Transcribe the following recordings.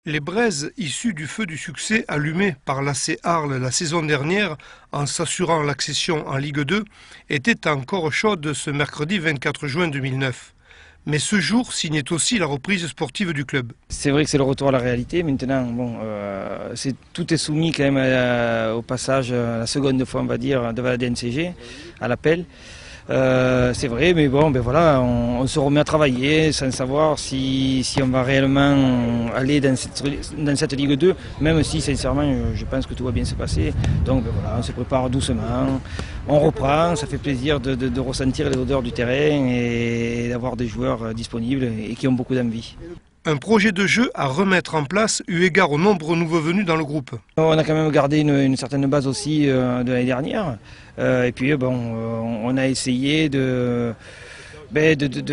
Les braises issues du feu du succès allumé par l'AC Arles la saison dernière en s'assurant l'accession en Ligue 2 étaient encore chaudes ce mercredi 24 juin 2009. Mais ce jour signait aussi la reprise sportive du club. C'est vrai que c'est le retour à la réalité. Maintenant, tout est soumis quand même au passage, la seconde fois, on va dire, devant la DNCG, à l'appel. C'est vrai, mais bon, on se remet à travailler sans savoir si on va réellement aller dans cette Ligue 2, même si sincèrement je pense que tout va bien se passer. Donc on se prépare doucement, on reprend, ça fait plaisir de ressentir les odeurs du terrain et d'avoir des joueurs disponibles et qui ont beaucoup d'envie. Un projet de jeu à remettre en place eu égard aux nombreux nouveaux venus dans le groupe. On a quand même gardé une certaine base aussi de l'année dernière. Et puis on a essayé de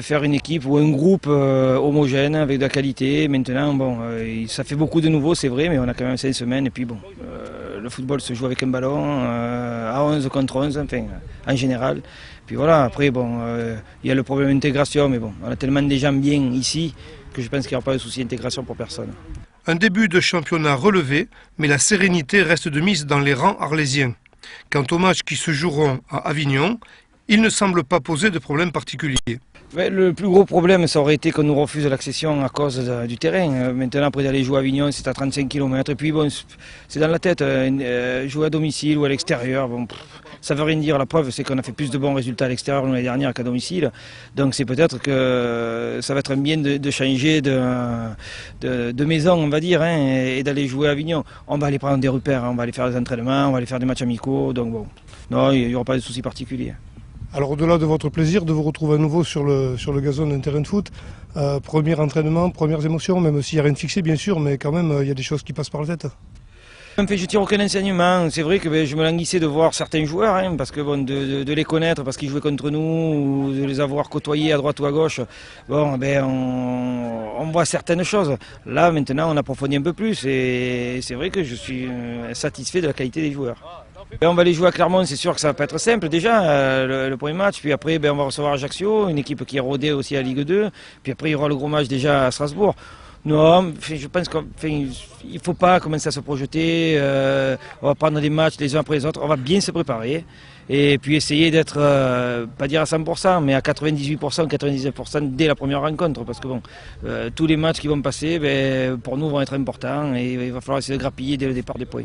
faire une équipe ou un groupe homogène avec de la qualité. Maintenant, ça fait beaucoup de nouveaux, c'est vrai, mais on a quand même 5 semaines. Et puis le football se joue avec un ballon à 11 contre 11, en général. Puis voilà, après, il y a le problème d'intégration, mais on a tellement de gens bien ici que je pense qu'il n'y aura pas de souci d'intégration pour personne. Un début de championnat relevé, mais la sérénité reste de mise dans les rangs arlésiens. Quant aux matchs qui se joueront à Avignon, il ne semble pas poser de problème particulier. Le plus gros problème, ça aurait été qu'on nous refuse l'accession à cause du terrain. Maintenant, après d'aller jouer à Avignon, c'est à 35 km. Et puis c'est dans la tête, jouer à domicile ou à l'extérieur. Ça ne veut rien dire. La preuve, c'est qu'on a fait plus de bons résultats à l'extérieur l'année dernière qu'à domicile. Donc c'est peut-être que ça va être bien de changer de maison, on va dire, et d'aller jouer à Avignon. On va aller prendre des repères, on va aller faire des entraînements, on va aller faire des matchs amicaux. Donc non, il n'y aura pas de soucis particuliers. Alors au-delà de votre plaisir de vous retrouver à nouveau sur le gazon d'un terrain de foot, premier entraînement, premières émotions, même s'il n'y a rien de fixé bien sûr, mais quand même il y a des choses qui passent par la tête. Je tire aucun enseignement. C'est vrai que je me languissais de voir certains joueurs, parce que de les connaître, parce qu'ils jouaient contre nous, ou de les avoir côtoyés à droite ou à gauche, on voit certaines choses. Là maintenant on approfondit un peu plus et c'est vrai que je suis satisfait de la qualité des joueurs. On va aller jouer à Clermont, c'est sûr que ça va pas être simple déjà, le premier match, puis après on va recevoir Ajaccio, une équipe qui est rodée aussi à Ligue 2, puis après il y aura le gros match déjà à Strasbourg. Non, je pense qu'il ne faut pas commencer à se projeter, on va prendre des matchs les uns après les autres, on va bien se préparer et puis essayer d'être, pas dire à 100%, mais à 98% ou 99% dès la première rencontre, parce que tous les matchs qui vont passer, pour nous vont être importants et il va falloir essayer de grappiller dès le départ des points.